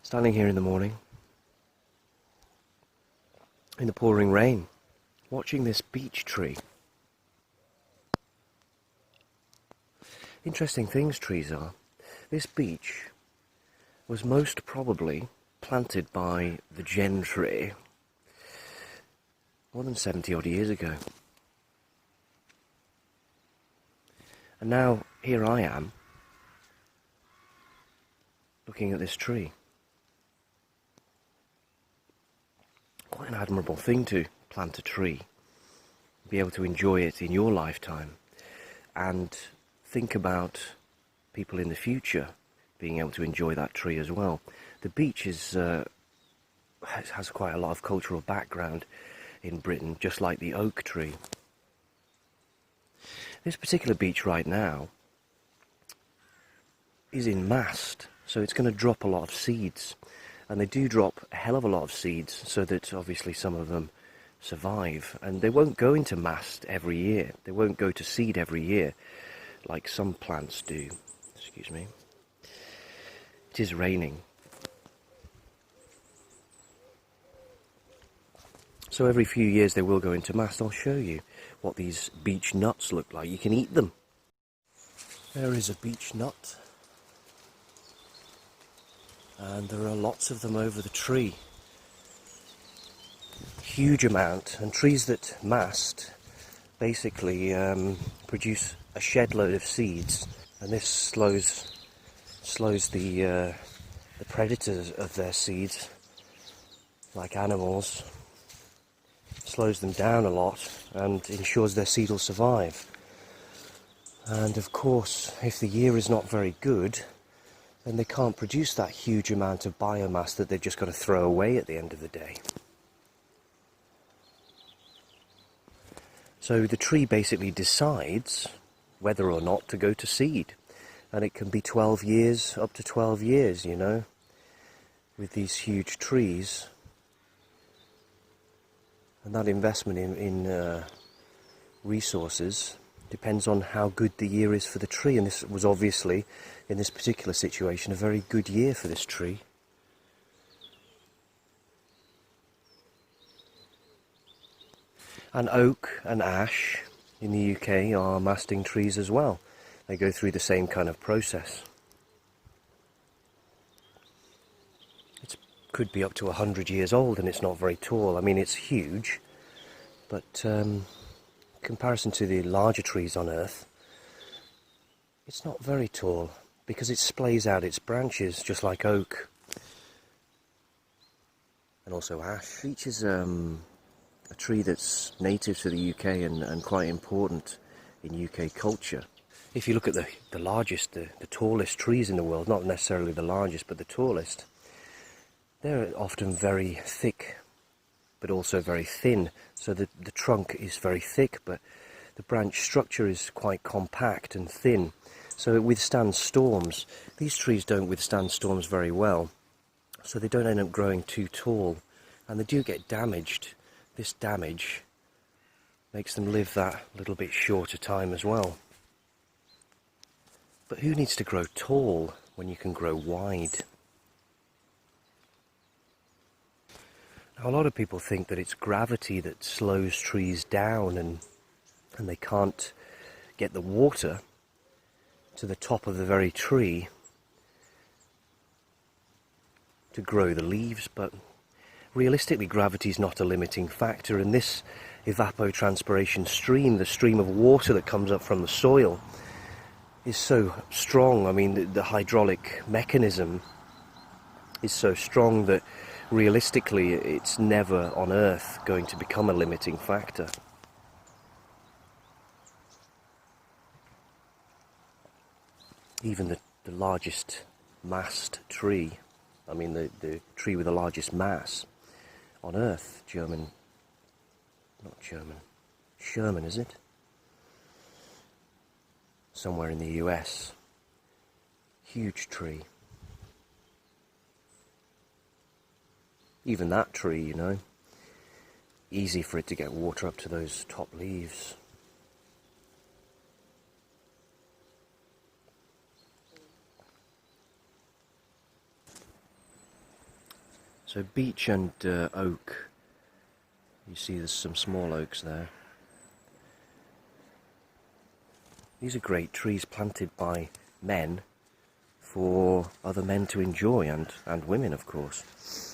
Standing here in the morning, in the pouring rain, watching this beech tree. Interesting things trees are. This beech was most probably planted by the gentry more than 70 odd years ago. And now here I am, looking at this tree. Quite an admirable thing to plant a tree, be able to enjoy it in your lifetime, and think about people in the future being able to enjoy that tree as well. The beech has quite a lot of cultural background in Britain, just like the oak tree. This particular beech right now is in mast, so it's going to drop a lot of seeds. And they do drop a hell of a lot of seeds, so that obviously some of them survive. And they won't go into mast every year. They won't go to seed every year, like some plants do. Excuse me. It is raining. So every few years they will go into mast. I'll show you what these beech nuts look like. You can eat them. There is a beech nut. And there are lots of them over the tree. Huge amount. And trees that mast basically produce a shed load of seeds. And this slows the predators of their seeds, like animals, slows them down a lot and ensures their seed will survive. And of course, if the year is not very good, then they can't produce that huge amount of biomass that they've just got to throw away at the end of the day. So the tree basically decides whether or not to go to seed. And it can be 12 years, up to 12 years, you know, with these huge trees. And that investment in resources depends on how good the year is for the tree. And this was obviously, in this particular situation, a very good year for this tree. And oak and ash in the UK are masting trees as well. They go through the same kind of process. It could be up to 100 years old and it's not very tall. I mean, it's huge, but in comparison to the larger trees on Earth, it's not very tall because it splays out its branches just like oak and also ash. Beech is a tree that's native to the UK and quite important in UK culture. If you look at the largest, the tallest trees in the world, not necessarily the largest, but the tallest, they're often very thick, but also very thin. So the trunk is very thick, but the branch structure is quite compact and thin. So it withstands storms. These trees don't withstand storms very well, so they don't end up growing too tall, and they do get damaged. This damage makes them live that little bit shorter time as well. But who needs to grow tall when you can grow wide? Now, a lot of people think that it's gravity that slows trees down and they can't get the water to the top of the very tree to grow the leaves, but realistically gravity is not a limiting factor, and this evapotranspiration stream, the stream of water that comes up from the soil, is so strong. I mean, the hydraulic mechanism is so strong that realistically it's never on Earth going to become a limiting factor. Even the largest mast tree, I mean the tree with the largest mass on Earth, Sherman, is it? Somewhere in the US. Huge tree. Even that tree, you know, easy for it to get water up to those top leaves. So beech and oak, you see there's some small oaks there. These are great trees planted by men for other men to enjoy, and women of course.